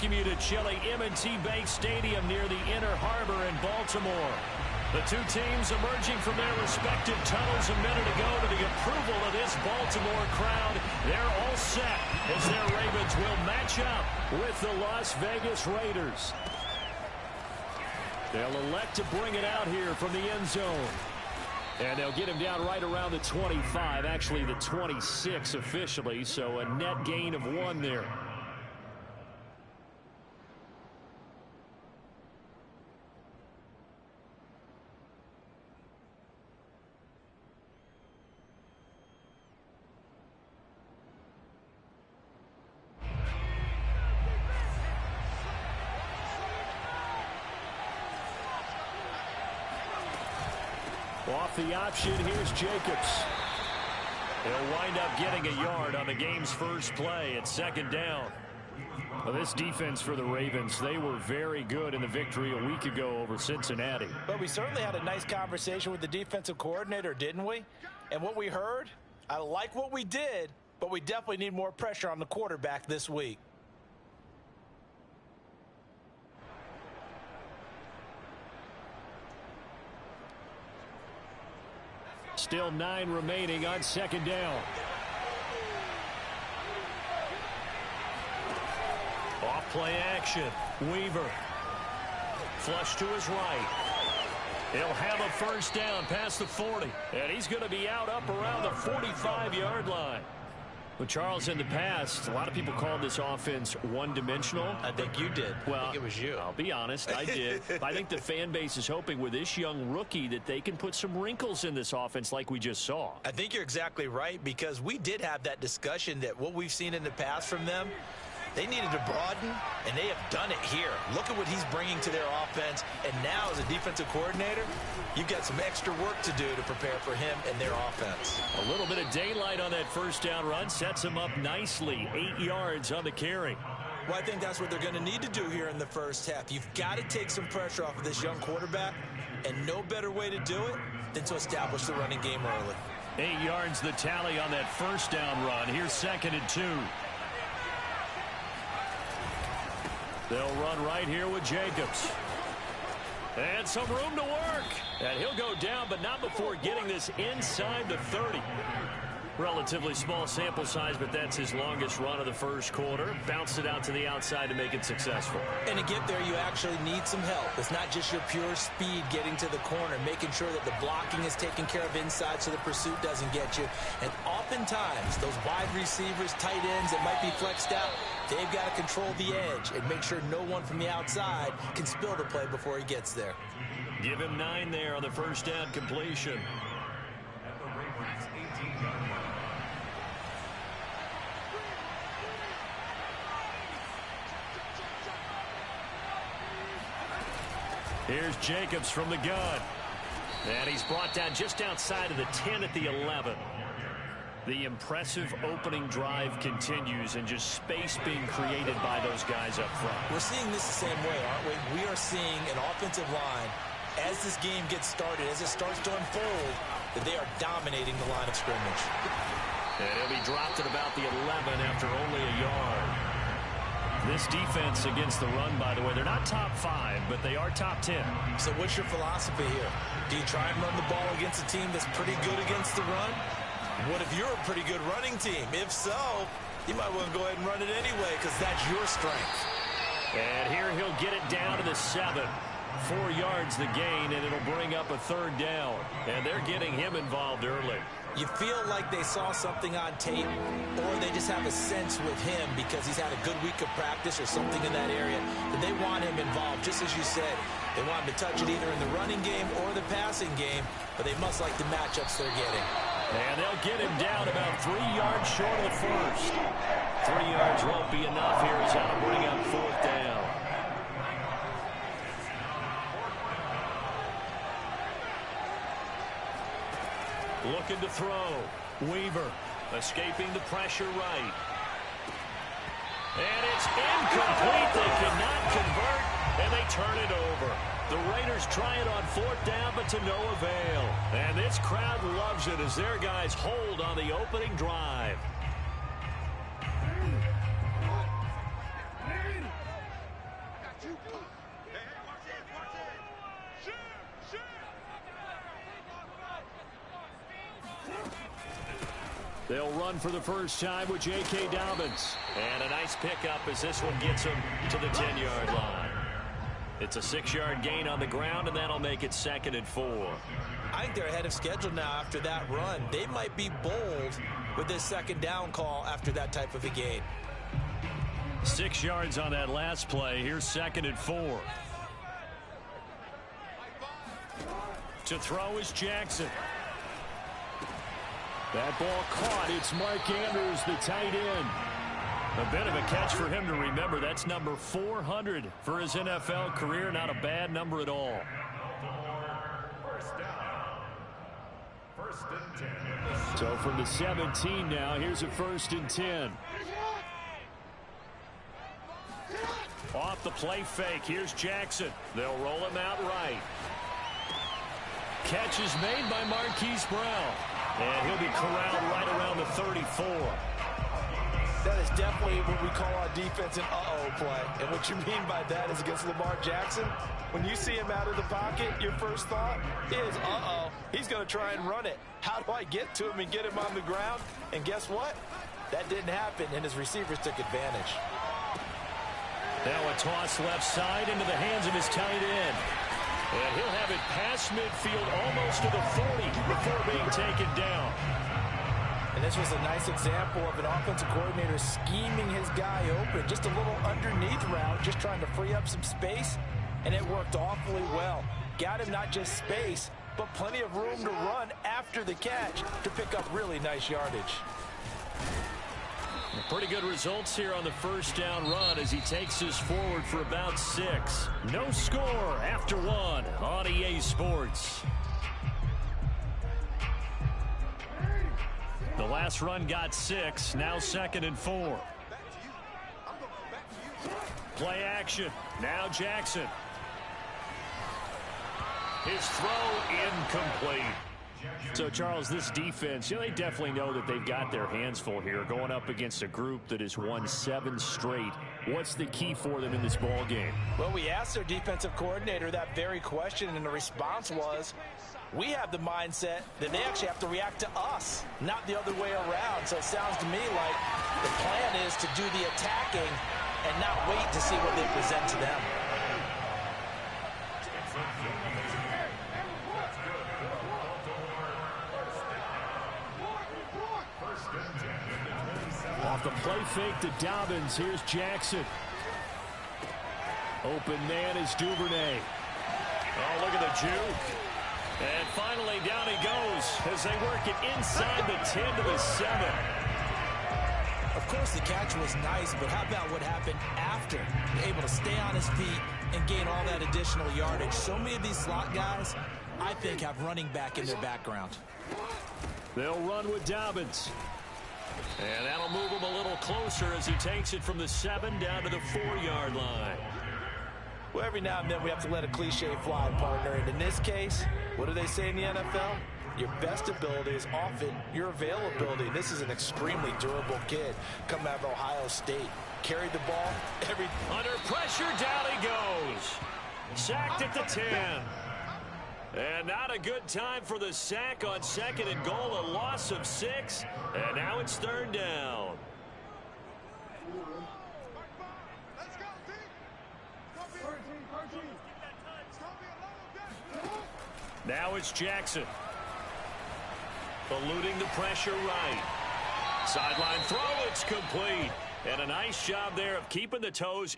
welcome you to Chili M&T Bank Stadium near the Inner Harbor in Baltimore. The two teams emerging from their respective tunnels a minute ago to the approval of this Baltimore crowd. They're all set as their Ravens will match up with the Las Vegas Raiders. They'll elect to bring it out here from the end zone. And they'll get him down right around the 25, actually the 26 officially, so a net gain of 1 there. Off the option, here's Jacobs. He'll wind up getting a yard on the game's first play at 2nd down. Well, this defense for the Ravens, they were very good in the victory a week ago over Cincinnati. But we certainly had a nice conversation with the defensive coordinator, didn't we? And what we heard, I like what we did, but we definitely need more pressure on the quarterback this week. Still 9 remaining on 2nd down. Off play action. Weaver. Flush to his right. He'll have a first down past the 40. And he's going to be out up around the 45-yard line. Well, Charles, in the past, a lot of people called this offense one-dimensional. I think you did. Well, I think it was you. I'll be honest, I did. I think the fan base is hoping with this young rookie that they can put some wrinkles in this offense like we just saw. I think you're exactly right, because we did have that discussion that what we've seen in the past from them, they needed to broaden, and they have done it here. Look at what he's bringing to their offense, and now as a defensive coordinator, you've got some extra work to do to prepare for him and their offense. A little bit of daylight on that first down run sets him up nicely. 8 yards on the carry. Well, I think that's what they're going to need to do here in the first half. You've got to take some pressure off of this young quarterback, and no better way to do it than to establish the running game early. 8 yards the tally on that first down run. Here's 2nd and 2. They'll run right here with Jacobs. And some room to work. And he'll go down, but not before getting this inside the 30. Relatively small sample size, but that's his longest run of the first quarter. Bounced it out to the outside to make it successful. And to get there, you actually need some help. It's not just your pure speed getting to the corner, making sure that the blocking is taken care of inside so the pursuit doesn't get you. And oftentimes, those wide receivers, tight ends that might be flexed out, they've got to control the edge and make sure no one from the outside can spill the play before he gets there. Give him 9 there on the first down completion. Here's Jacobs from the gun. And he's brought down just outside of the 10 at the 11. The impressive opening drive continues, and just space being created by those guys up front. We're seeing this the same way, aren't we? We are seeing an offensive line, as this game gets started, as it starts to unfold, that they are dominating the line of scrimmage. And he'll be dropped at about the 11 after only a yard. This defense against the run, by the way, they're not top 5, but they are top 10. So what's your philosophy here? Do you try and run the ball against a team that's pretty good against the run? What if you're a pretty good running team? If so, you might want to go ahead and run it anyway, because that's your strength. And here he'll get it down to the 7. 4 yards the gain, and it'll bring up a 3rd down. And they're getting him involved early. You feel like they saw something on tape, or they just have a sense with him because he's had a good week of practice or something in that area, that they want him involved, just as you said. They want him to touch it either in the running game or the passing game, but they must like the matchups they're getting. And they'll get him down about 3 yards short of the first. 3 yards won't be enough here as that'll bring up 4th down. Looking to throw. Weaver escaping the pressure right. And it's incomplete. They cannot convert, and they turn it over. The Raiders try it on 4th down, but to no avail. And this crowd loves it as their guys hold on the opening drive. They'll run for the first time with J.K. Dobbins. And a nice pickup as this one gets him to the 10-yard line. It's a 6-yard gain on the ground, and that'll make it 2nd and 4. I think they're ahead of schedule now after that run. They might be bold with this 2nd down call after that type of a gain. 6 yards on that last play. Here's 2nd and 4. To throw is Jackson. That ball caught. It's Mark Andrews, the tight end. A bit of a catch for him to remember. That's number 400 for his NFL career. Not a bad number at all. First and 10. So from the 17 now, here's a 1st and 10. Off the play fake. Here's Jackson. They'll roll him out right. Catch is made by Marquise Brown. And he'll be corralled right around the 34. That is definitely what we call our defense an uh-oh play. And what you mean by that is against Lamar Jackson, when you see him out of the pocket, your first thought is, uh-oh, he's going to try and run it. How do I get to him and get him on the ground? And guess what? That didn't happen, and his receivers took advantage. Now a toss left side into the hands of his tight end. And he'll have it past midfield almost to the 40 before being taken down. And this was a nice example of an offensive coordinator scheming his guy open. Just a little underneath route, just trying to free up some space. And it worked awfully well. Got him not just space, but plenty of room to run after the catch to pick up really nice yardage. Pretty good results here on the first down run as he takes us forward for about 6. No score after 1 on EA Sports. The last run got 6. Now 2nd and 4. Play action. Now Jackson. His throw incomplete. So, Charles, this defense, they definitely know that they've got their hands full here going up against a group that has won 7 straight. What's the key for them in this ball game? Well, we asked their defensive coordinator that very question, and the response was, we have the mindset that they actually have to react to us, not the other way around. So it sounds to me like the plan is to do the attacking and not wait to see what they present to them. Off the play fake to Dobbins. Here's Jackson. Open man is Duvernay. Oh, look at the juke. And finally down he goes as they work it inside the 10 to the 7. Of course, the catch was nice, but how about what happened after? Able to stay on his feet and gain all that additional yardage. So many of these slot guys, I think, have running back in their background. They'll run with Dobbins. And that'll move him a little closer as he takes it from the 7 down to the 4-yard line. Well, every now and then we have to let a cliche fly, partner. And in this case, what do they say in the NFL? Your best ability is often your availability. This is an extremely durable kid coming out of Ohio State. Carried the ball. Under pressure, down he goes. Sacked at the 10. And not a good time for the sack on 2nd and goal. A loss of 6. And now it's 3rd down. Now it's Jackson. Eluding the pressure right. Sideline throw, it's complete. And a nice job there of keeping the toes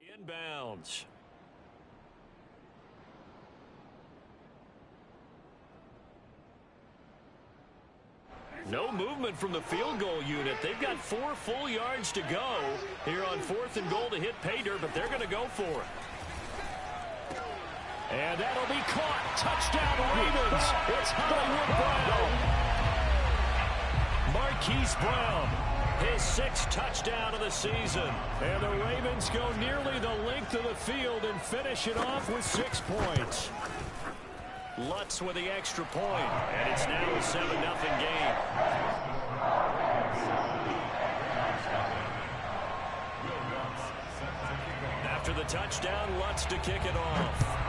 inbounds. No movement from the field goal unit. They've got 4 full yards to go here on 4th and goal to hit pay dirt, but they're going to go for it. And that'll be caught. Touchdown Ravens. It's Hollywood Brown. Marquise Brown, his 6th touchdown of the season. And the Ravens go nearly the length of the field and finish it off with 6 points. Lutz with the extra point, and it's now a 7-0 game. the touchdown, Lutz to kick it off.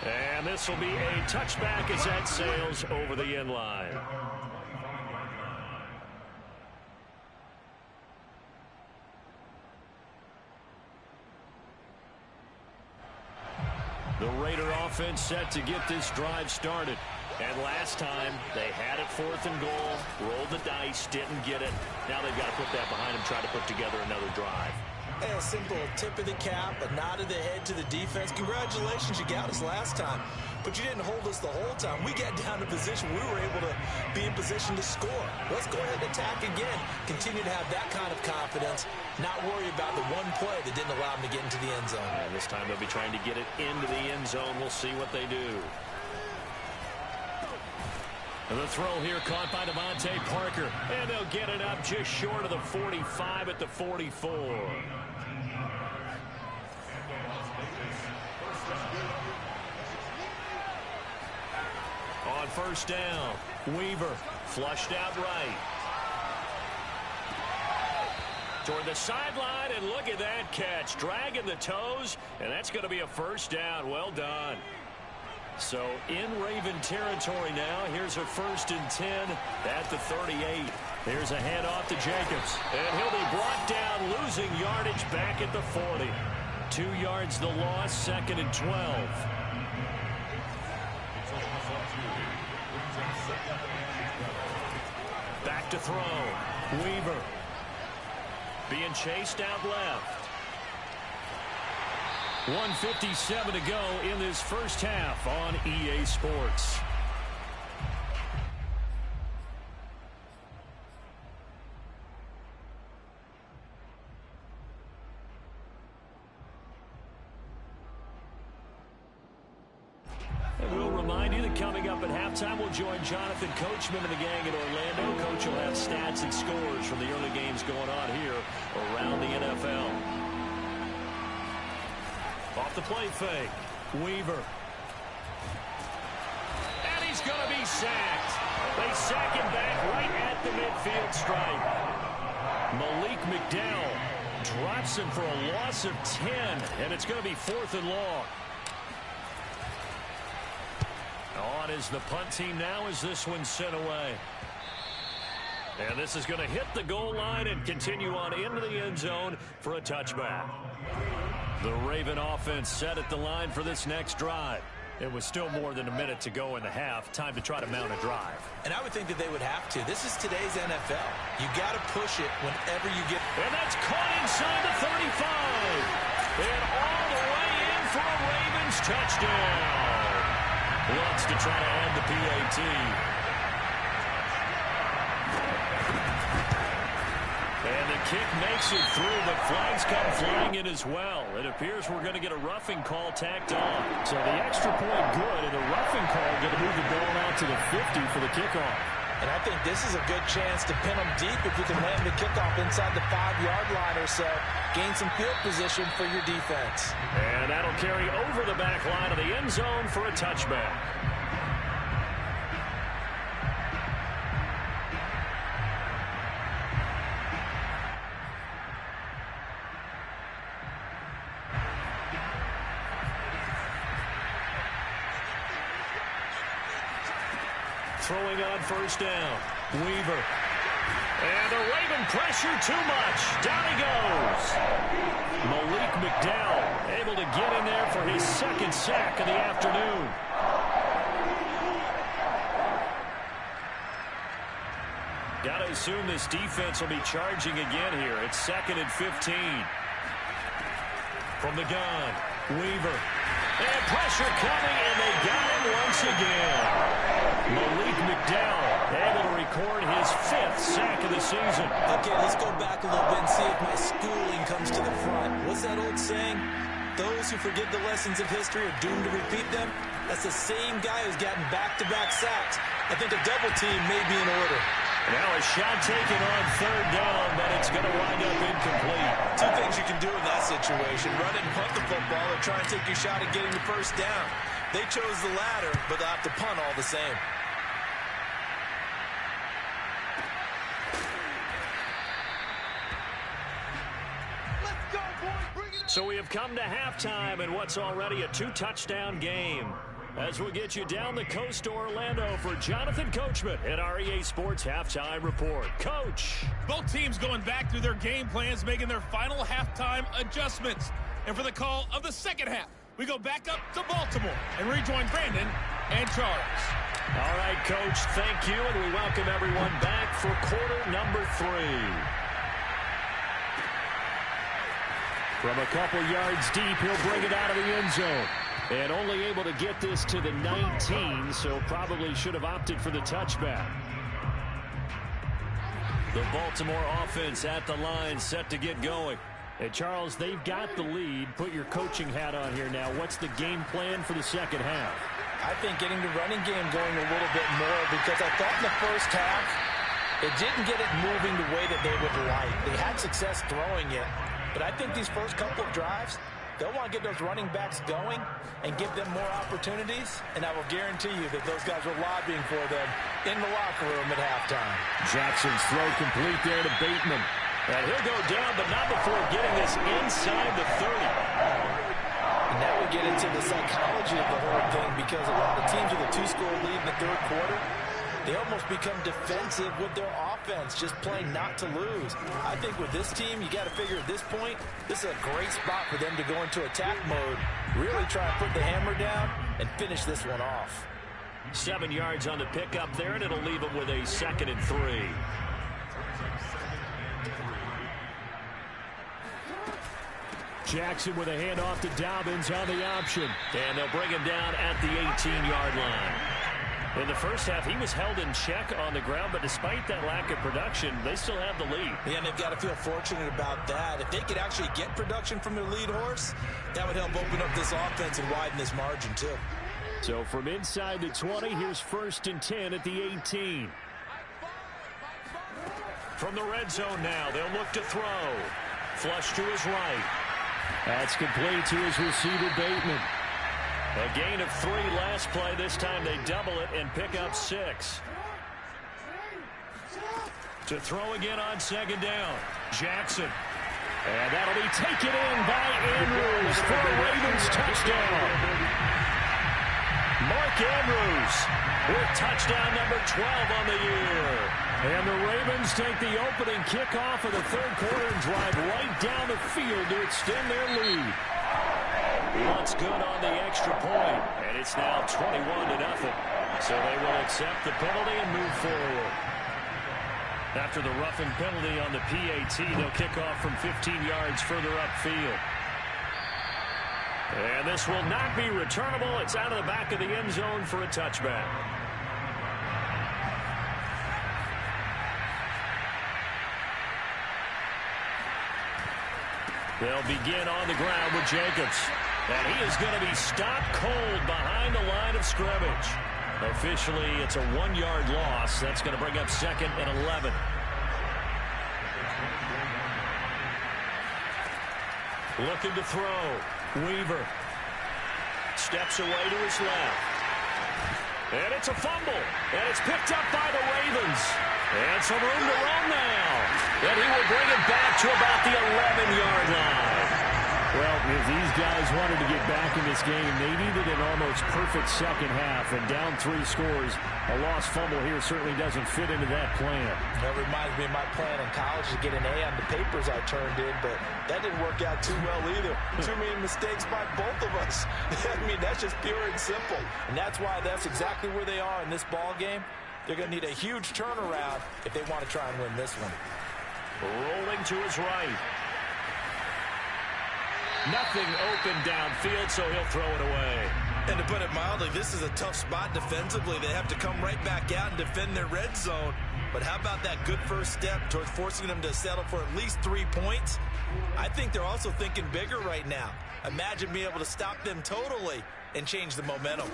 And this will be a touchback as that sails over the end line. The Raider offense set to get this drive started. And last time, they had it 4th and goal, rolled the dice, didn't get it. Now they've got to put that behind them, try to put together another drive. A simple tip of the cap, a nod of the head to the defense. Congratulations, you got us last time. But you didn't hold us the whole time. We got down to position. We were able to be in position to score. Let's go ahead and attack again. Continue to have that kind of confidence. Not worry about the one play that didn't allow them to get into the end zone. And this time they'll be trying to get it into the end zone. We'll see what they do. And the throw here caught by Devontae Parker. And they'll get it up just short of the 45 at the 44. On first down, Weaver flushed out right. Toward the sideline, and look at that catch. Dragging the toes, and that's going to be a first down. Well done. So in Raven territory now. Here's a 1st and 10 at the 38. Here's a handoff to Jacobs. And he'll be brought down, losing yardage back at the 40. 2 yards the loss, 2nd and 12. Back to throw. Weaver being chased out left. 1:57 to go in this first half on EA Sports. And we'll remind you that coming up at halftime, we'll join Jonathan Coachman and the gang in Orlando. Coach will have stats and scores from the early games going on here around the NFL. Off the play fake, Weaver. And he's going to be sacked. They sack him back right at the midfield stripe. Malik McDowell drops him for a loss of 10, and it's going to be 4th and long. On is the punt team now as this one's sent away. And this is going to hit the goal line and continue on into the end zone for a touchback. The Raven offense set at the line for this next drive. It was still more than a minute to go in the half. Time to try to mount a drive. And I would think that they would have to. This is today's NFL. You got to push it whenever you get. And that's caught inside the 35. And all the way in for a Ravens touchdown. Wants to try to add the PAT. And the kick makes it through, but flags come flying in as well. It appears we're going to get a roughing call tacked on. So the extra point good, and the roughing call going to move the ball out to the 50 for the kickoff. And I think this is a good chance to pin them deep if you can land the kickoff inside the 5-yard line or so. Gain some field position for your defense. And that'll carry over the back line of the end zone for a touchback. Throwing on first down, Weaver. And the Raven pressure too much. Down he goes. Malik McDowell able to get in there for his 2nd sack of the afternoon. Got to assume this defense will be charging again here. It's 2nd and 15. From the gun, Weaver. And pressure coming, and they got him once again. Malik McDowell able to record his 5th sack of the season. Okay, let's go back a little bit and see if my schooling comes to the front. What's that old saying? Those who forget the lessons of history are doomed to repeat them. That's the same guy who's gotten back-to-back sacks. I think a double team may be in order. Now a shot taken on 3rd down, but it's going to wind up incomplete. 2 things you can do in that situation. Run it and punt the football, or try and take your shot at getting the first down. They chose the latter, but they'll have to punt all the same. So we have come to halftime in what's already a 2-touchdown game. As we get you down the coast to Orlando for Jonathan Coachman at our EA Sports Halftime Report. Coach. Both teams going back through their game plans, making their final halftime adjustments. And for the call of the second half, we go back up to Baltimore and rejoin Brandon and Charles. All right, Coach, thank you, and we welcome everyone back for quarter number 3. From a couple yards deep, he'll bring it out of the end zone. And only able to get this to the 19, so probably should have opted for the touchback. The Baltimore offense at the line, set to get going. And, Charles, they've got the lead. Put your coaching hat on here now. What's the game plan for the second half? I think getting the running game going a little bit more, because I thought in the first half it didn't get it moving the way that they would like. They had success throwing it, but I think these first couple of drives, they'll want to get those running backs going and give them more opportunities, and I will guarantee you that those guys were lobbying for them in the locker room at halftime. Jackson's throw complete there to Bateman. And he'll go down, but not before getting this inside the 30. And now we get into the psychology of the whole thing, because a lot of teams with a 2-score lead in the third quarter, they almost become defensive with their offense, just playing not to lose. I think with this team, you got to figure at this point, this is a great spot for them to go into attack mode, really try and put the hammer down and finish this one off. 7 yards on the pickup there, and it'll leave them with a 2nd and 3. Jackson with a handoff to Dobbins on the option. And they'll bring him down at the 18-yard line. In the first half, he was held in check on the ground, but despite that lack of production, they still have the lead. Yeah, and they've got to feel fortunate about that. If they could actually get production from their lead horse, that would help open up this offense and widen this margin, too. So from inside the 20, here's 1st and 10 at the 18. From the red zone now, they'll look to throw. Flush to his right. That's complete to his receiver, Bateman. A gain of 3 last play. This time they double it and pick up 6. To throw again on 2nd down. Jackson. And that'll be taken in by Andrews for a Ravens touchdown. Mark Andrews with touchdown number 12 on the year. And the Ravens take the opening kickoff of the third quarter and drive right down the field to extend their lead. Once good on the extra point, and it's now 21-0. So they will accept the penalty and move forward. After the roughing penalty on the PAT, they'll kick off from 15 yards further upfield. And this will not be returnable. It's out of the back of the end zone for a touchback. They'll begin on the ground with Jacobs. And he is going to be stopped cold behind the line of scrimmage. Officially, it's a 1-yard loss. That's going to bring up 2nd and 11. Looking to throw. Weaver steps away to his left. And it's a fumble. And it's picked up by the Ravens. And some room to run now. And he will bring it back to about the 11-yard line. Well, if these guys wanted to get back in this game, they needed an almost perfect second half. And down 3 scores, a lost fumble here certainly doesn't fit into that plan. That reminds me of my plan in college to get an A on the papers I turned in, but that didn't work out too well either. Too many mistakes by both of us. I mean, that's just pure and simple. And that's why that's exactly where they are in this ball game. They're going to need a huge turnaround if they want to try and win this one. Rolling to his right. Nothing open downfield, so he'll throw it away. And to put it mildly, this is a tough spot defensively. They have to come right back out and defend their red zone. But how about that good first step towards forcing them to settle for at least 3 points? I think they're also thinking bigger right now. Imagine being able to stop them totally and change the momentum.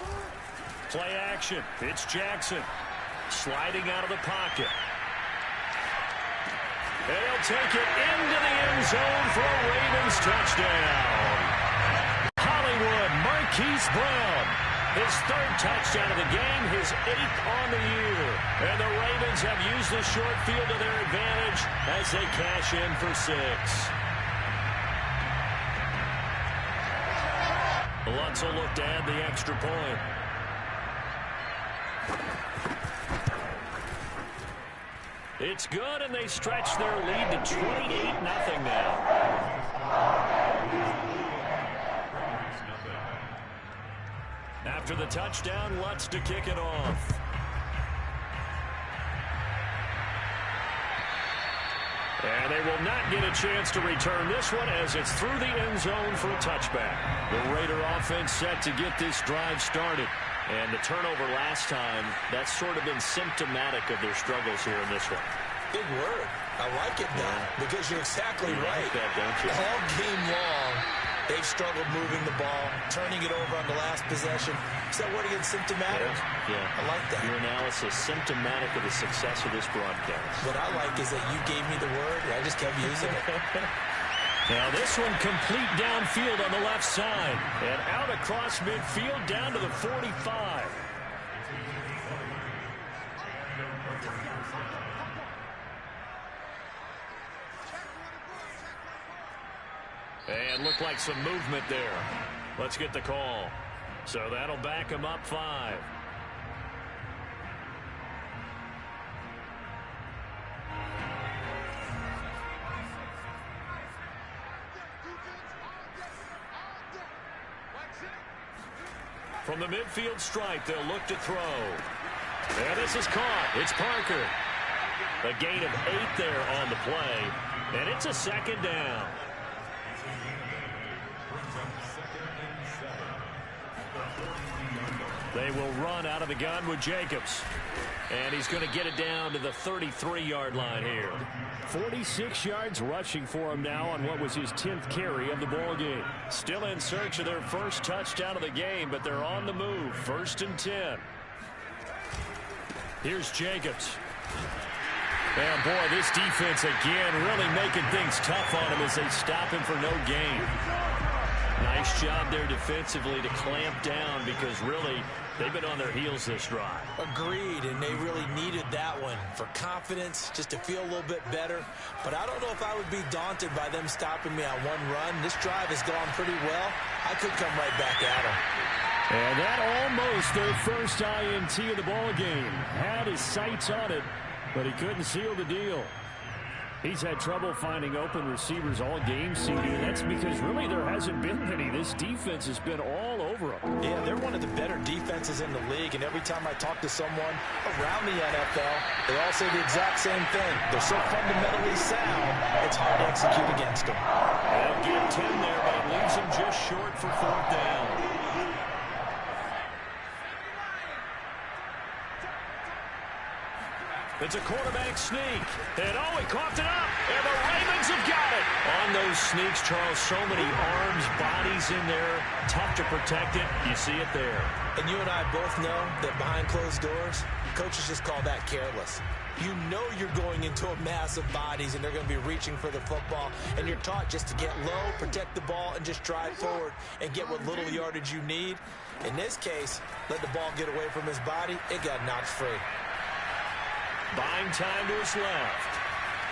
Play action. It's Jackson sliding out of the pocket. They'll take it into the end zone for a Ravens touchdown. Hollywood Marquise Brown, his 3rd touchdown of the game, his 8th on the year. And the Ravens have used the short field to their advantage as they cash in for 6. Lutz will look to add the extra point. It's good, and they stretch their lead to 28-0 now. After the touchdown, Lutz to kick it off. And they will not get a chance to return this one as it's through the end zone for a touchback. The Raider offense set to get this drive started. And the turnover last time, that's sort of been symptomatic of their struggles here in this one. Big word. I like it, Don, because you're exactly right. Like that, don't you? All game long, they've struggled moving the ball, turning it over on the last possession. Is that word again, symptomatic? Yeah. I like that. Your analysis, symptomatic of the success of this broadcast. What I like is that you gave me the word, and I just kept using it. Now this one complete downfield on the left side. And out across midfield down to the 45. And looked like some movement there. Let's get the call. So that'll back him up 5. From the midfield stripe, they'll look to throw. And this is caught. It's Parker. A gain of 8 there on the play. And it's a second down. They will run out of the gun with Jacobs. And he's going to get it down to the 33-yard line here. 46 yards rushing for him now on what was his 10th carry of the ball game. Still in search of their first touchdown of the game, but they're on the move. 1st and 10. Here's Jacobs. And boy, this defense again really making things tough on him as they stop him for no gain. Nice job there defensively to clamp down because really they've been on their heels this drive. Agreed, and they really needed that one for confidence, just to feel a little bit better. But I don't know if I would be daunted by them stopping me on one run. This drive has gone pretty well. I could come right back at them. And that almost their first INT of the ball game. Had his sights on it, but he couldn't seal the deal. He's had trouble finding open receivers all game, CD, and that's because really there hasn't been many. This defense has been all over them. Yeah, they're one of the better defenses in the league, and every time I talk to someone around the NFL, they all say the exact same thing. They're so fundamentally sound, it's hard to execute against them. They'll get 10 there, but leaves them just short for 4th down. It's a quarterback sneak. And oh, he coughed it up. And the Ravens have got it. On those sneaks, Charles, so many arms, bodies in there. Tough to protect it. You see it there. And you and I both know that behind closed doors, coaches just call that careless. You know you're going into a mass of bodies and they're going to be reaching for the football. And you're taught just to get low, protect the ball, and just drive forward and get what little yardage you need. In this case, let the ball get away from his body. It got knocked free. Buying time to his left.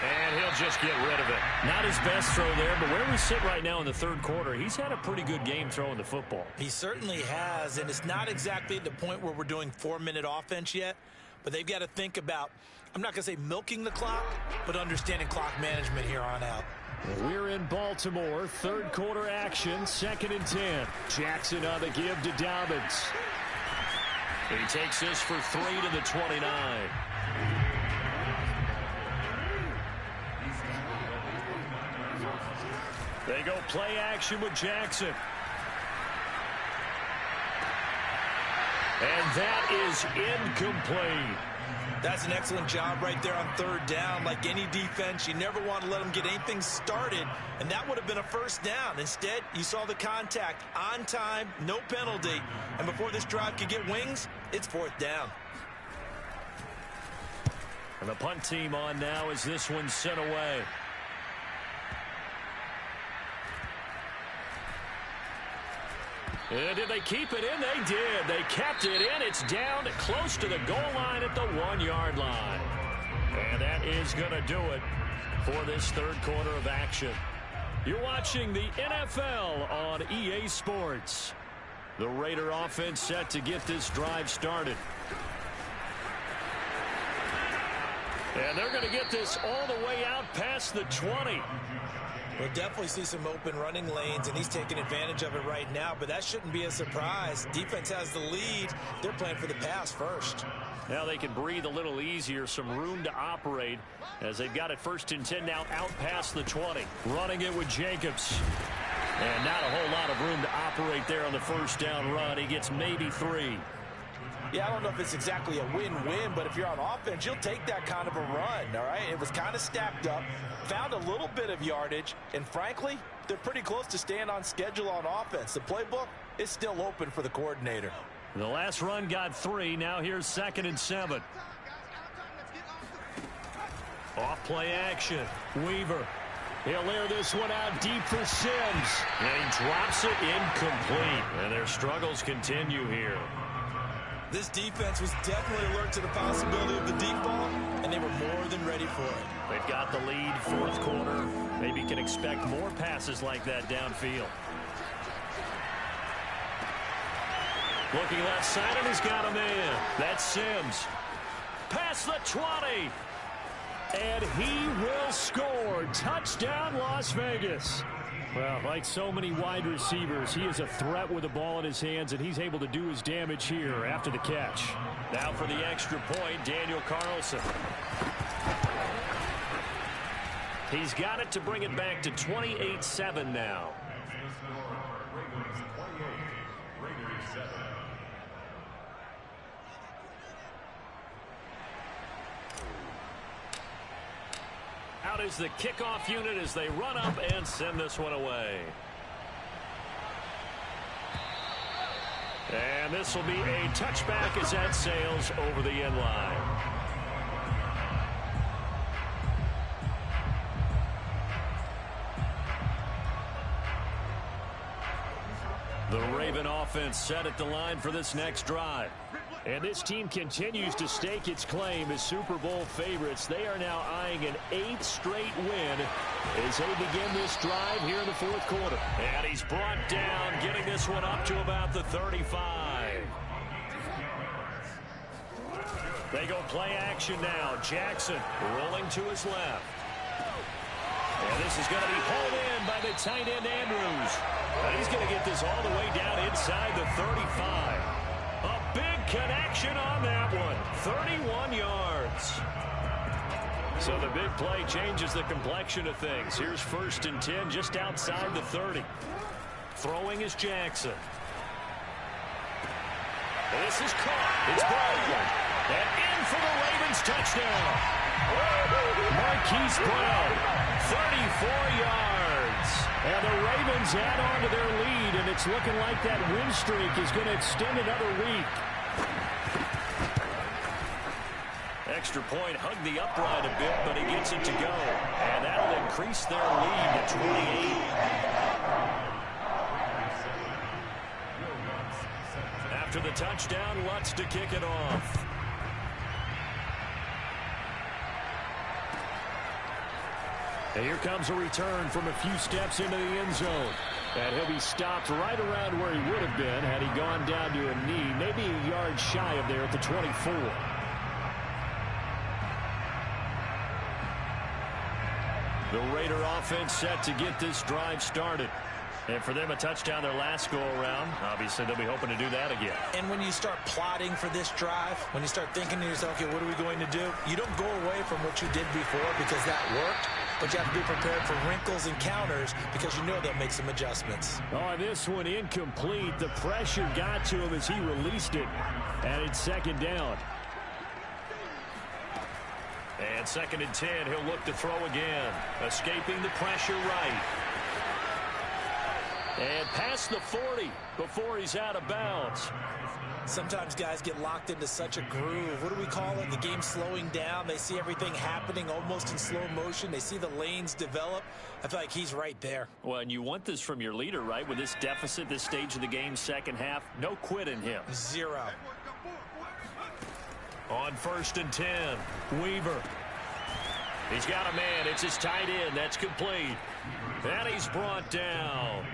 And he'll just get rid of it. Not his best throw there, but where we sit right now in the 3rd quarter, he's had a pretty good game throwing the football. He certainly has, and it's not exactly at the point where we're doing 4-minute offense yet, but they've got to think about, I'm not going to say milking the clock, but understanding clock management here on out. We're in Baltimore, 3rd quarter action, 2nd and 10. Jackson on the give to Dobbins. He takes this for 3 to the 29. They go play action with Jackson. And that is incomplete. That's an excellent job right there on 3rd down. Like any defense, you never want to let them get anything started, and that would have been a 1st down. Instead, you saw the contact on time, no penalty, and before this drive could get wings, it's 4th down. And the punt team on now as this one's sent away. And did they keep it in? They did. They kept it in. It's down close to the goal line at the 1-yard line. And that is going to do it for this 3rd quarter of action. You're watching the NFL on EA Sports. The Raider offense set to get this drive started. And they're going to get this all the way out past the 20. We'll definitely see some open running lanes, and he's taking advantage of it right now, but that shouldn't be a surprise. Defense has the lead. They're playing for the pass first. Now they can breathe a little easier, some room to operate as they've got it 1st and 10 now out past the 20. Running it with Jacobs. And not a whole lot of room to operate there on the first down run. He gets maybe 3. Yeah, I don't know if it's exactly a win-win, but if you're on offense, you'll take that kind of a run, all right? It was kind of stacked up, found a little bit of yardage, and frankly, they're pretty close to staying on schedule on offense. The playbook is still open for the coordinator. The last run got 3. Now here's 2nd and 7. Off play action. Weaver. He'll air this one out deep for Sims. And he drops it incomplete. And their struggles continue here. This defense was definitely alert to the possibility of the deep ball, and they were more than ready for it. They've got the lead, 4th quarter. Maybe can expect more passes like that downfield. Looking left side, and he's got a man. That's Sims. Past the 20. And he will score. Touchdown, Las Vegas. Well, like so many wide receivers, he is a threat with the ball in his hands, and he's able to do his damage here after the catch. Now for the extra point, Daniel Carlson. He's got it to bring it back to 28-7 now. Out is the kickoff unit as they run up and send this one away. And this will be a touchback as that sails over the end line. The Raven offense set at the line for this next drive. And this team continues to stake its claim as Super Bowl favorites. They are now eyeing an 8th straight win as they begin this drive here in the 4th quarter. And he's brought down, getting this one up to about the 35. They go play action now. Jackson rolling to his left. And this is going to be pulled in by the tight end Andrews. And he's going to get this all the way down inside the 35. A big connection on that one. 31 yards. So the big play changes the complexion of things. Here's 1st and 10 just outside the 30. Throwing is Jackson. This is caught. It's Brown. And in for the Ravens touchdown. Marquise Brown, 34 yards. And the Ravens add on to their lead, and it's looking like that win streak is going to extend another week. Extra point, hugged the upright a bit, but he gets it to go. And that'll increase their lead to 28. After the touchdown, Lutz to kick it off. And here comes a return from a few steps into the end zone. And he'll be stopped right around where he would have been had he gone down to a knee, maybe a yard shy of there at the 24. The Raider offense set to get this drive started. And for them, a touchdown their last go-around. Obviously, they'll be hoping to do that again. And when you start plotting for this drive, when you start thinking to yourself, okay, what are we going to do? You don't go away from what you did before because that worked. But you have to be prepared for wrinkles and counters because you know they'll make some adjustments. Oh, this one incomplete. The pressure got to him as he released it. And it's 2nd down. And 2nd and 10. He'll look to throw again. Escaping the pressure right. And past the 40 before he's out of bounds. Sometimes guys get locked into such a groove. What do we call it? The game slowing down. They see everything happening almost in slow motion. They see the lanes develop. I feel like he's right there. Well, and you want this from your leader, right? With this deficit, this stage of the game, 2nd half, no quit in him. 0. On 1st and 10, Weaver. He's got a man. It's his tight end. That's complete. And he's brought down.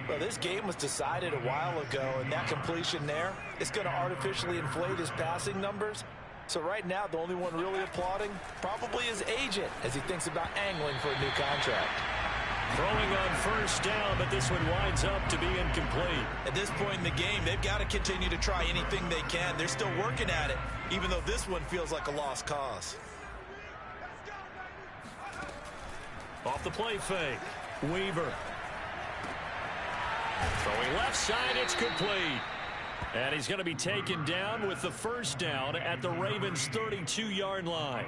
Well, this game was decided a while ago, and that completion there is going to artificially inflate his passing numbers. So right now, the only one really applauding probably his agent as he thinks about angling for a new contract. Throwing on first down, but this one winds up to be incomplete. At this point in the game, they've got to continue to try anything they can. They're still working at it, even though this one feels like a lost cause. Off the play fake, Weaver. Throwing left side, it's complete. And he's going to be taken down with the first down at the Ravens' 32-yard line.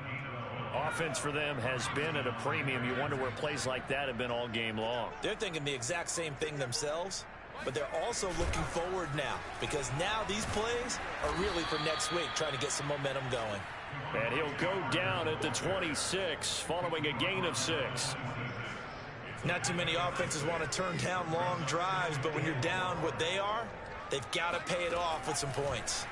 Offense for them has been at a premium. You wonder where plays like that have been all game long. They're thinking the exact same thing themselves, but they're also looking forward now because now these plays are really for next week, trying to get some momentum going. And he'll go down at the 26 following a gain of 6. Not too many offenses want to turn down long drives, but when you're down what they are, they've got to pay it off with some points.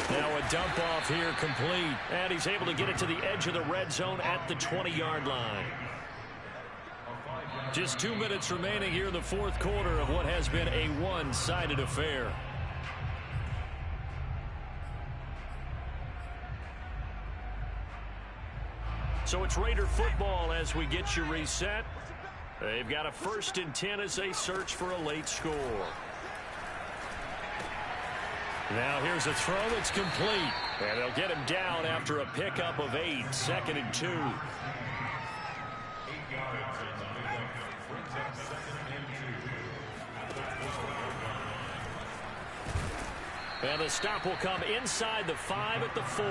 Now a dump off here complete. And he's able to get it to the edge of the red zone at the 20-yard line. Just 2 minutes remaining here in the fourth quarter of what has been a one-sided affair. So it's Raider football as we get you reset. They've got a 1st and 10 as they search for a late score. Now here's a throw that's complete. And they'll get him down after a pickup of 8, 2nd and 2. And the stop will come inside the 5 at the 4.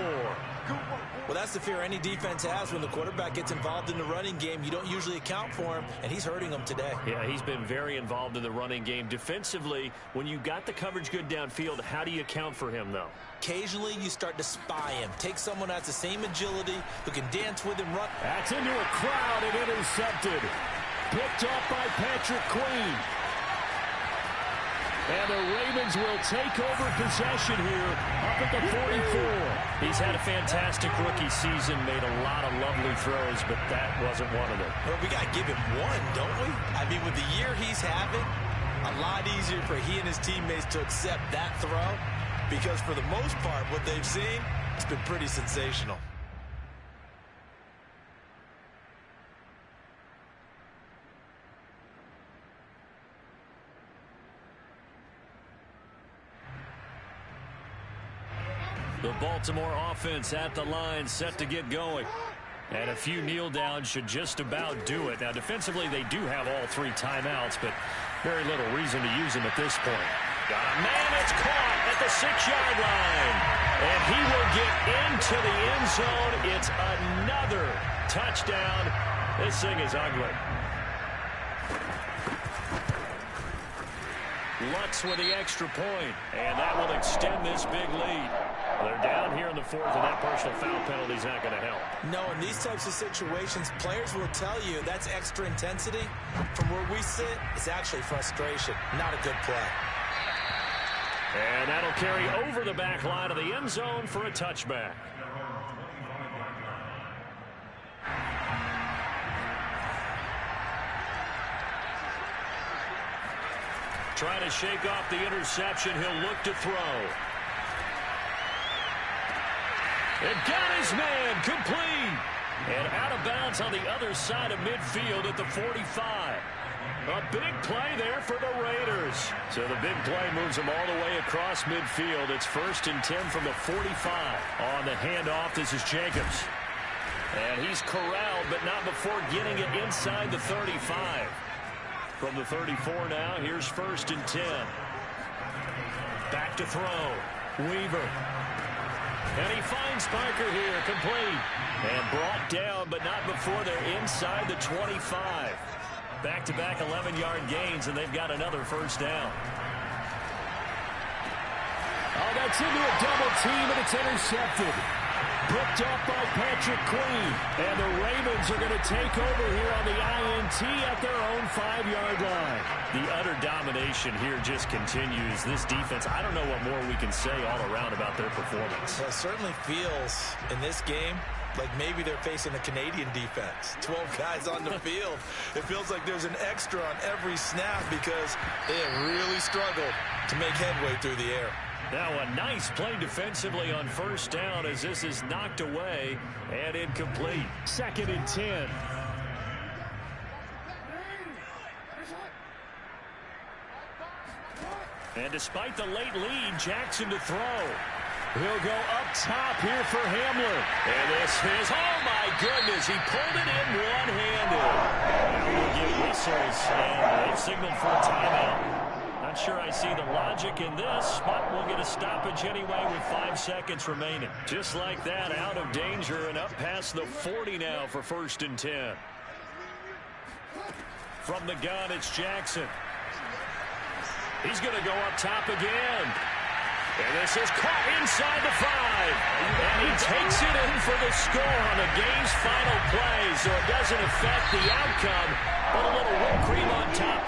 Well, that's the fear any defense has when the quarterback gets involved in the running game. You don't usually account for him, and he's hurting them today. Yeah, he's been very involved in the running game. Defensively, when you got the coverage good downfield, how do you account for him, though? Occasionally, you start to spy him. Take someone that has the same agility, who can dance with him, run. That's into a crowd and intercepted. Picked off by Patrick Queen. And the Ravens will take over possession here up at the 44. He's had a fantastic rookie season, made a lot of lovely throws, but that wasn't one of them. Well, we got to give him one, don't we? I mean, with the year he's having, a lot easier for he and his teammates to accept that throw because for the most part, what they've seen, it's been pretty sensational. The Baltimore offense at the line, set to get going. And a few kneel downs should just about do it. Now, defensively, they do have all 3 timeouts, but very little reason to use them at this point. Got a man that's caught at the 6-yard line. And he will get into the end zone. It's another touchdown. This thing is ugly. Lutz with the extra point, and that will extend this big lead. They're down here in the 4th, and that personal foul penalty is not going to help. No, in these types of situations, players will tell you that's extra intensity. From where we sit, it's actually frustration, not a good play. And that'll carry over the back line of the end zone for a touchback. Trying to shake off the interception. He'll look to throw. And got his man complete. And out of bounds on the other side of midfield at the 45. A big play there for the Raiders. So the big play moves them all the way across midfield. It's 1st and 10 from the 45. On the handoff, this is Jacobs. And he's corralled, but not before getting it inside the 35. From the 34 now, here's 1st and 10. Back to throw. Weaver. And he finds Parker here, complete. And brought down, but not before they're inside the 25. Back-to-back 11-yard gains, and they've got another first down. Oh, that's into a double team, and it's intercepted. Picked up by Patrick Queen. And the Ravens are going to take over here on the INT at their own 5-yard line. The utter domination here just continues. This defense, I don't know what more we can say all around about their performance. Well, it certainly feels in this game like maybe they're facing a Canadian defense. 12 guys on the field. It feels like there's an extra on every snap because they have really struggled to make headway through the air. Now a nice play defensively on first down as this is knocked away and incomplete. 2nd and 10. And despite the late lead, Jackson to throw. He'll go up top here for Hamler. And this is, oh my goodness, he pulled it in one-handed. Now we'll get whistles, and they've signaled for a timeout. Not sure I see the logic in this, but we'll get a stoppage anyway with 5 seconds remaining. Just like that, out of danger and up past the 40 now for 1st and 10. From the gun, it's Jackson. He's going to go up top again. And this is caught inside the 5. And he takes it in for the score on the game's final play. So it doesn't affect the outcome, but a little whipped cream on top